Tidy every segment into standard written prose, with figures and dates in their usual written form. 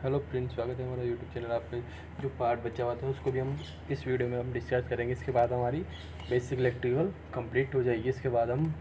Hello friends, स्वागत है हमारा यूट्यूब चैनल। आपका जो पार्ट बचा हुआ था उसको भी हम इस वीडियो में हम डिस्कस करेंगे। इसके बाद हमारी बेसिक इलेक्ट्रिकल कंप्लीट हो जाएगी। इसके बाद हम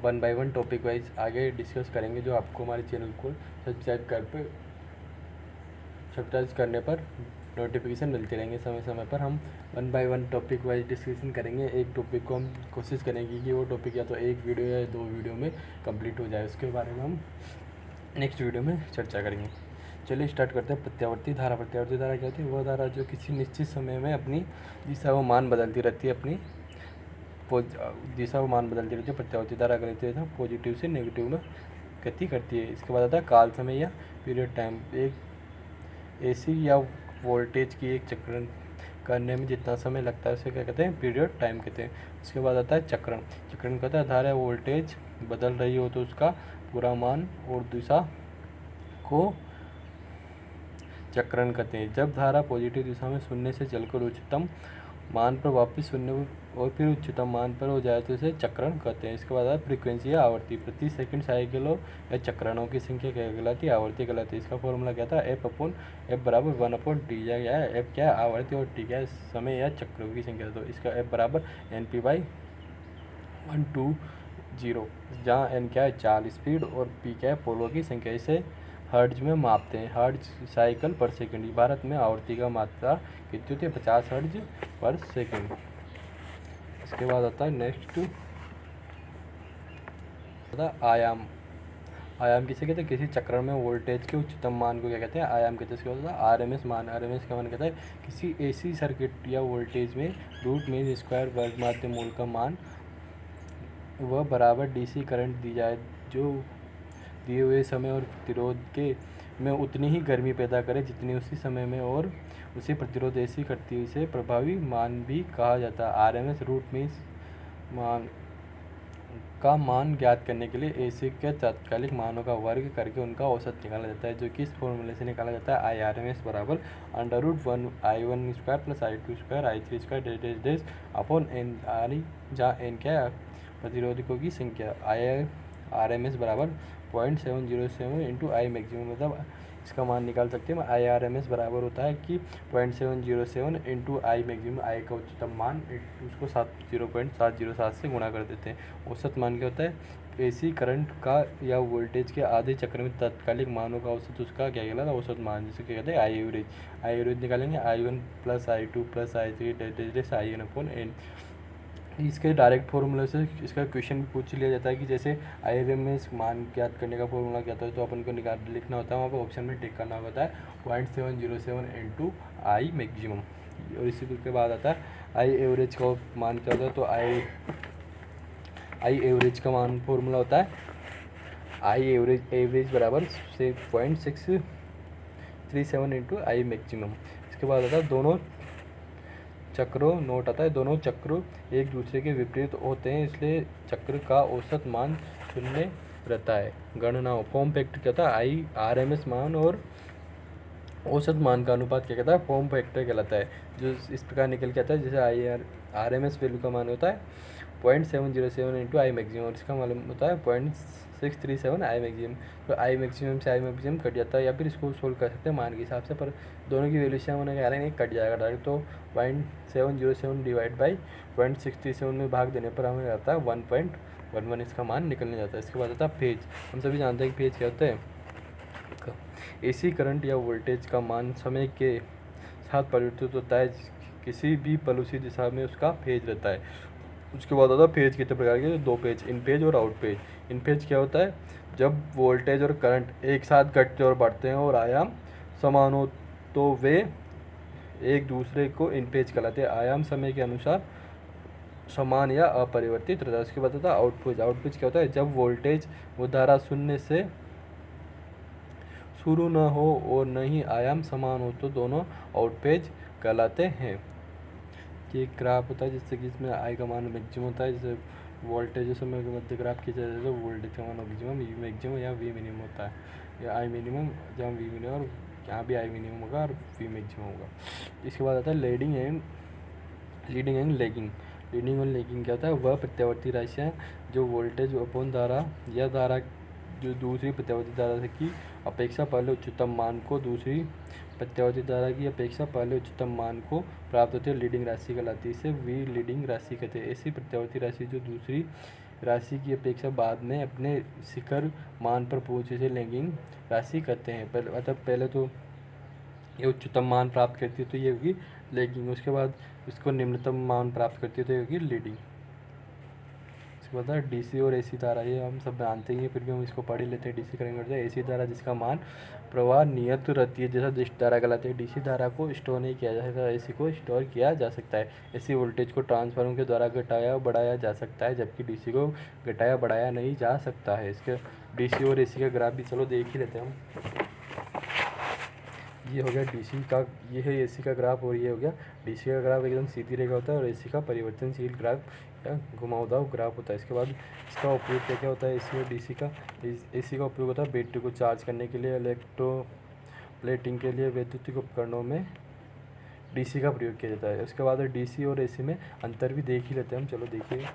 one by one topic wise आगे डिस्कस करेंगे, जो आपको हमारे चैनल को सब्सक्राइब करने पर नोटिफिकेशन मिलते रहेंगे। समय समय पर हम one by one topic wise discussion करेंगे। एक टॉपिक को हम कोशिश करेंगे कि वो टॉपिक या तो एक वीडियो या दो वीडियो में कंप्लीट हो जाए। उसके बारे में हम नेक्स्ट वीडियो में चर्चा करेंगे। चलिए स्टार्ट करते हैं। प्रत्यावर्ती धारा। प्रत्यावर्ती धारा क्या होती है? वह धारा जो किसी निश्चित समय में अपनी दिशा व मान बदलती रहती है, अपनी दिशा व मान बदलती रहती है। प्रत्यावर्ती धारा कहते हैं पॉजिटिव से नेगेटिव में गति करती है। इसके बाद आता है काल समय या पीरियड टाइम। एक एसी या वोल्टेज की एक चक्रण करने में जितना समय लगता है उसे क्या कहते हैं? पीरियड टाइम कहते हैं। उसके बाद आता है चक्रण। चक्रण कहता है धारा वोल्टेज बदल रही हो तो उसका पूरा मान और दिशा को चक्रण कहते हैं। जब धारा पॉजिटिव दिशा में शून्य से चलकर उच्चतम मान पर वापस शून्य और फिर उच्चतम मान पर हो जाए तो इसे चक्रण कहते हैं। इसके बाद फ्रीक्वेंसी या आवृत्ति। प्रति सेकंड साइकिलों या चक्रणों की संख्या क्या कहलाती है? आवृत्ति कहलाती है। इसका फॉर्मूला क्या था? एफ बराबर 1/t। या एफ क्या है? आवृत्ति, और टी क्या है? समय या चक्रों की संख्या। तो इसका एफ बराबर NP/120, जहाँ एन क्या है? चाल स्पीड, और पी क्या है? पोलों की संख्या। इसे हर्ट्ज में मापते हैं। हर्ट्ज साइकिल पर सेकंड। भारत में आवृत्ति का मात्रा कितनी होती है? 50 हर्ट्ज पर सेकंड। इसके बाद आता है नेक्स्ट आयाम। आयाम किसे कहते हैं? किसी चक्रण में वोल्टेज के उच्चतम मान को क्या कहते हैं? आयाम कहते हैं। इसके बाद RMS मान। RMS का मान कहता है किसी AC सर्किट या वोल्टेज में रूट मीन स्क्वायर वर्ग माध्य मूल का मान वह बराबर DC करंट दी जाए जो दिए हुए समय और प्रतिरोध के में उतनी ही गर्मी पैदा करे जितनी उसी समय में और उसी प्रतिरोध ऐसी करती है। इसे प्रभावी मान भी कहा जाता है। RMS रूट मीन्स मान का मान ज्ञात करने के लिए AC के तात्कालिक मानों का वर्ग करके उनका औसत निकाला जाता है, जो कि इस फॉर्मूले से निकाला जाता है IRMS बराबर √1 I1² + I2² I3² upon n are, जहाँ n क्या है? प्रतिरोधकों की संख्या। IRMS बराबर 0.707 इंटू आई मैक्सिमम, मतलब इसका मान निकाल सकते हैं। IRMS बराबर होता है कि 0.707 इंटू आई मैक्सिमम, आई का उच्चतम मान उसको 0.707 से गुणा कर देते हैं। औसत मान क्या होता है? AC करंट का या वोल्टेज के आधे चक्र में तात्कालिक मानों का औसत, उसका क्या कहलाता है? औसत मान, जिसे क्या कहते हैं? I average. आई एवरेज निकालेंगे I1 + I2 + I3 IN/n। इसके डायरेक्ट फॉर्मूले से इसका क्वेश्चन भी पूछ लिया जाता है कि जैसे IRMS मान ज्ञात करने का फॉर्मूला क्या होता है, तो अपन को लिखना होता है, वहाँ पर ऑप्शन में टिक करना होता है 0.707 इंटू आई मैक्सिमम। और इसी के बाद आता है आई एवरेज का मान क्या होता है? तो आई एवरेज का मान फॉर्मूला होता है आई एवरेज बराबर से 0.637 इंटू आई मैक्सिमम। इसके बाद आता है दोनों चक्रों नोट आता है, दोनों चक्र एक दूसरे के विपरीत होते हैं, इसलिए चक्र का औसत मान शून्य रहता है। गणनाओं फॉर्म फैक्टर क्या था? IRMS मान और औसत मान का अनुपात क्या कहता है? फॉर्म फैक्टर कहलाता है, जो इस प्रकार निकल के आता है। जैसे RMS वैल्यू का मान होता है 0.707 इंटू आई मैक्सिमम, और इसका मालूम होता है 0.637 आई मैक्सिमम। तो आई मैक्सिमम से आई मैक्सिमम कट जाता है, या फिर इसको सोल्व कर सकते हैं मान के हिसाब से, पर दोनों की वैल्यू से होने के कारण कट जाएगा डायरेक्ट। तो 0.707 डिवाइड बाई 0.637 में भाग देने पर हमें आता है 1.11, इसका मान निकलने जाता है। इसके बाद आता है फेज। हम सभी जानते हैं कि फेज क्या होता है? AC करंट या वोल्टेज का मान समय के साथ परिवर्तित होता है, किसी भी पलूसी दिशा में उसका फेज रहता है। उसके बाद आता है फेज कितने प्रकार के? दो फेज, इन फेज और आउट फेज। इन फेज क्या होता है? जब वोल्टेज और करंट एक साथ घटते और बढ़ते हैं और आयाम समान हो तो वे एक दूसरे को इन फेज कहलाते हैं। आयाम समय के अनुसार समान या अपरिवर्तित रहता है। उसके बाद आता है आउट फेज। आउट फेज क्या होता है? जब वोल्टेज व धारा शून्य से शुरू न हो और न ही आयाम समान हो तो दोनों आउट फेज कहलाते हैं। ये एक ग्राफ होता है जिससे कि इसमें आई का मान मैक्सिमम होता है, जैसे वोल्टेज समय के मध्य ग्राफ खींचा जाए तो वोल्टेज का मान मैक्सिमम, यू मैक्सिमम या वी मिनिमम होता है, या आई मिनिमम जहाँ वी मिनिमम, और यहाँ भी आई मिनिमम होगा और वी मैक्सिमम होगा। इसके बाद आता है लीडिंग एंड लैगिंग। लीडिंग और लैगिंग क्या होता है? वह प्रत्यावर्ती राशियाँ जो वोल्टेज अपॉन धारा या धारा जो दूसरी प्रत्यावर्ती धारा से की अपेक्षा पहले उच्चतम मान को दूसरी प्रत्यावर्ती धारा की अपेक्षा पहले उच्चतम मान को प्राप्त होती है लीडिंग राशि कहलाती है। इसे वी लीडिंग राशि कहते हैं। ऐसी प्रत्यावर्ती राशि जो दूसरी राशि की अपेक्षा बाद में अपने शिखर मान पर पहुँचे से लैगिंग राशि कहते हैं। पहले तो ये उच्चतम मान प्राप्त करती है तो ये होगी लैगिंग, उसके बाद इसको निम्नतम मान प्राप्त करती है तो ये होगी लीडिंग। इसके बाद डीसी और एसी धारा, ये हम सब जानते ही हैं, फिर भी हम इसको पढ़ ही लेते हैं। डीसी करेंगे करते हैं एसी धारा जिसका मान प्रवाह नियत रहती है जैसा डिश धारा कहलाती है। डीसी धारा को स्टोर नहीं किया जा सकता, एसी को स्टोर किया जा सकता है। एसी वोल्टेज को ट्रांसफार्मर के द्वारा घटाया बढ़ाया जा सकता है, जबकि डीसी को घटाया बढ़ाया नहीं जा सकता है। इसके डीसी और एसी का ग्राफ भी चलो देख ही लेते हैं हम। ये हो गया डीसी का, ये है एसी का ग्राफ, और ये हो गया डीसी का ग्राफ। एकदम सीधी रेखा होता है और एसी का परिवर्तनशील ग्राफ या घुमावदार ग्राफ होता है। इसके बाद इसका उपयोग क्या क्या होता है एसी और डीसी का। एसी का उपयोग होता है बैटरी को चार्ज करने के लिए, इलेक्ट्रोप्लेटिंग के लिए, वैद्युतिक उपकरणों में डीसी का प्रयोग किया जाता है। उसके बाद डीसी और एसी में अंतर भी देख ही लेते हैं हम, चलो देखिए।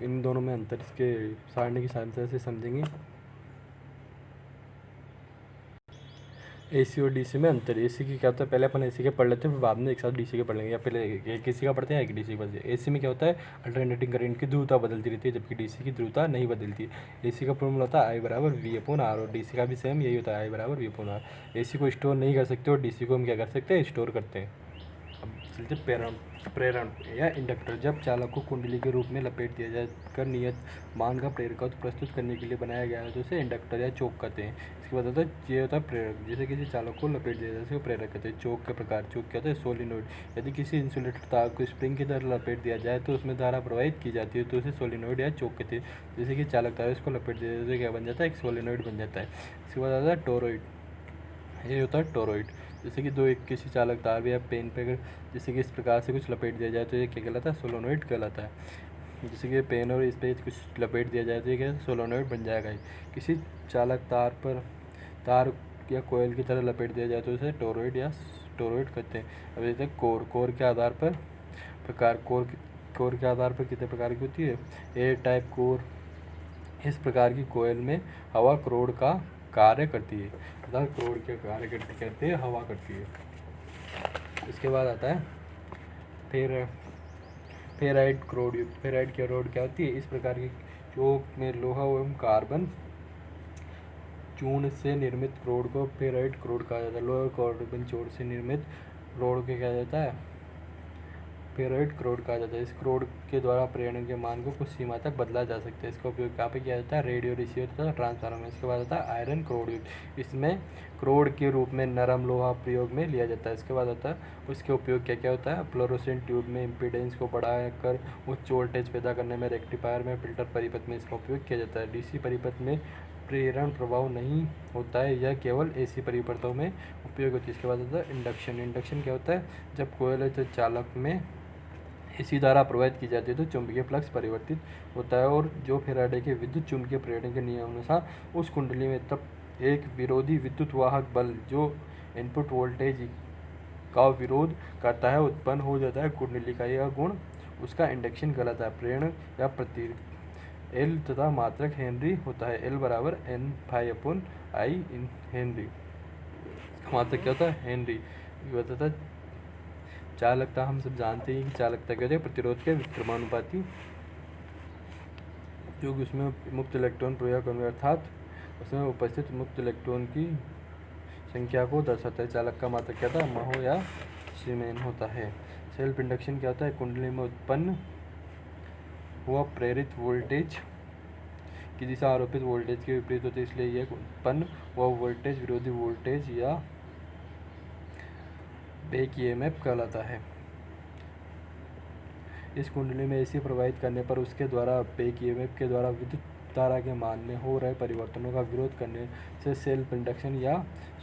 इन दोनों में अंतर इसके सारणी की सहायता से समझेंगे। एसी और डीसी में अंतर। एसी की क्या होता है, पहले अपन एसी के पढ़ लेते हैं, फिर बाद में एक साथ डीसी के पढ़ लेंगे, या पहले एक एसी का पढ़ते हैं एक डीसी का पढ़ते हैं। एसी में क्या होता है, अल्टरनेटिंग करंट की ध्रुवता बदलती रहती है, जबकि डीसी की ध्रुवता नहीं बदलती। एसी का फॉर्मूला होता है आई बराबर वी अपॉन आर, और डीसी का भी सेम यही होता है, आई बराबर वी अपॉन आर। एसी को स्टोर नहीं कर सकते और डीसी को हम क्या कर सकते हैं, स्टोर करते हैं। अब चलते प्रेरण या इंडक्टर। जब चालक को कुंडली के रूप में लपेट दिया जाकर नियत मान का प्रेरक प्रस्तुत करने के लिए बनाया गया है तो उसे इंडक्टर या चोक कहते हैं। इसके बाद होता है ये होता है प्रेरक, जैसे किसी चालक को लपेट दिया जाए तो प्रेरक कहते हैं। चोक के प्रकार, चोक क्या होता है, सोलिनॉइड। यदि किसी इंसुलेटर तार को स्प्रिंग की तरह लपेट दिया जाए तो उसमें धारा प्रवाहित की जाती है तो उसे सोलिनॉइड या चोक कहते हैं। जैसे कि चालक तार इसको लपेट दिया जाए तो क्या बन जाता है, एक सोलिनॉइड बन जाता है। इसके बाद आता है टोरॉइड, ये होता है टोरॉइड। जैसे कि किसी चालक तार या पेन पे अगर जैसे कि इस प्रकार से कुछ लपेट दिया जाए तो ये क्या कहलाता है, सोलोनॉइड कहलाता है। जैसे कि पेन और इस पर कुछ लपेट दिया जाए तो ये क्या सोलोनॉइड बन जाएगा। किसी चालक तार या कोयल की तरह लपेट दिया जाए तो इसे टोरॉइड या टोरॉइड कहते हैं। अब जैसे कोर के आधार पर प्रकार, कोर के आधार पर कितने प्रकार की होती है, एयर टाइप कोर। इस प्रकार की कोयल में हवा क्रोड का कार्य करती है, तथा क्रोड के कार्य करते हैं, हवा करती है। इसके बाद आता है फेराइड क्रोड युक्त। फेराइड की रोड क्या होती है, इस प्रकार की चोक में लोहा एवं कार्बन चूर्ण से निर्मित क्रोड को फेराइड क्रोड कहा जाता है। लोहा कार्बन चूर्ण से निर्मित क्रोड को क्या जाता है, फेराइड क्रोड कहा जाता है। इस क्रोड के द्वारा प्रेरण के मान को कुछ सीमा तक बदला जा सकता है। इसका उपयोग कहाँ पे किया जाता है, रेडियो रिसीवर तथा ट्रांसफार्मर में। इसके बाद आता है आयरन क्रोड युक्त। इसमें क्रोड के रूप में नरम लोहा प्रयोग में लिया जाता है। इसके बाद आता है उसके उपयोग क्या क्या होता है, फ्लोरोसेंट ट्यूब में इम्पीडेंस को बढ़ाकर उच्च वोल्टेज पैदा करने में, रेक्टिफायर में, फिल्टर परिपथ में इसका उपयोग किया जाता है। डीसी परिपथ में प्रेरण प्रभाव नहीं होता है, यह केवल एसी परिपथों में उपयोग होती है। इसके बाद आता है इंडक्शन। इंडक्शन क्या होता है, जब कोयल चालक में एसी धारा प्रवाहित की जाती है तो चुंबकीय फ्लक्स परिवर्तित होता है, और जो फेराडे के विद्युत चुंबकीय प्रेरण के नियमानुसार उस कुंडली में तब एक विरोधी विद्युत वाहक बल जो इनपुट वोल्टेज का विरोध करता है उत्पन्न हो जाता है। कुंडली का यह गुण उसका इंडक्शन कहलाता है। प्रेरण या प्रतिरोध एल तथा मात्रक हेनरी होता है। एल बराबर N phi upon I in henry. मात्रक क्या होता है, हेनरी। बताता है चालकता, हम सब जानते हैं कि चालकता क्या होती है, प्रतिरोध के विक्रमानुपाती, जो कि उसमें मुक्त इलेक्ट्रॉन प्रवाह करेंगे, अर्थात उसमें उपस्थित मुक्त इलेक्ट्रॉन की संख्या को दर्शाता है। चालक का मात्रक क्या था, महो या सीमेन होता है। सेल्फ इंडक्शन क्या होता है, कुंडली में उत्पन्न हुआ प्रेरित वोल्टेज की दिशा आरोपित वोल्टेज के विपरीत होती है, इसलिए यह उत्पन्न हुआ वोल्टेज विरोधी वोल्टेज या बैक ईएमएफ कहलाता है। इस कुंडली में एसी प्रवाहित करने पर उसके द्वारा बैक ईएमएफ के द्वारा विद्युत धारा के मान में हो रहे परिवर्तनों का विरोध करने से सेल्फ इंडक्शन या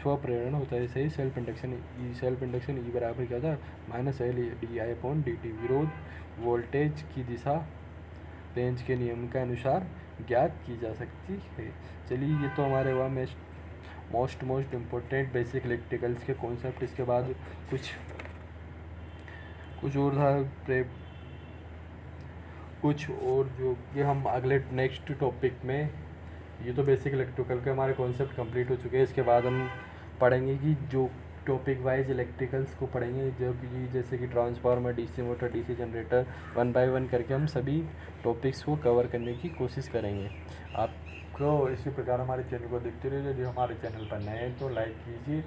स्वप्रेरण होता है। सही सेल्फ इंडक्शन ई बराबर क्या था, minus L D I upon D T. विरोध वोल्टेज की दिशा रेंज के नियम के अनुसार ज्ञात की जा सकती है। चलिए, ये तो हमारे वह मोस्ट इम्पोर्टेंट बेसिक इलेक्ट्रिकल्स के कॉन्सेप्ट। इसके बाद कुछ और था कुछ और जो कि हम अगले नेक्स्ट टॉपिक में, ये तो बेसिक इलेक्ट्रिकल के हमारे कॉन्सेप्ट कंप्लीट हो चुके हैं। इसके बाद हम पढ़ेंगे कि जो टॉपिक वाइज इलेक्ट्रिकल्स को पढ़ेंगे, जो कि जैसे कि transformer, DC motor, DC generator, one by one करके हम सभी टॉपिक्स को कवर करने की कोशिश करेंगे। आपको इसी प्रकार हमारे चैनल को देखते रहिए। यदि हमारे चैनल पर नए हैं तो लाइक कीजिए,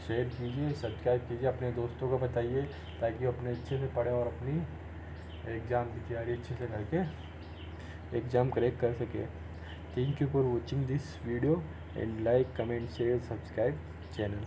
शेयर कीजिए, सब्सक्राइब कीजिए, अपने दोस्तों को बताइए ताकि वो अपने अच्छे से पढ़ें और अपनी एग्ज़ाम की तैयारी अच्छे से करके एग्ज़ाम क्रैक कर सके। Thank you for watching this video and like, comment, share, subscribe channel.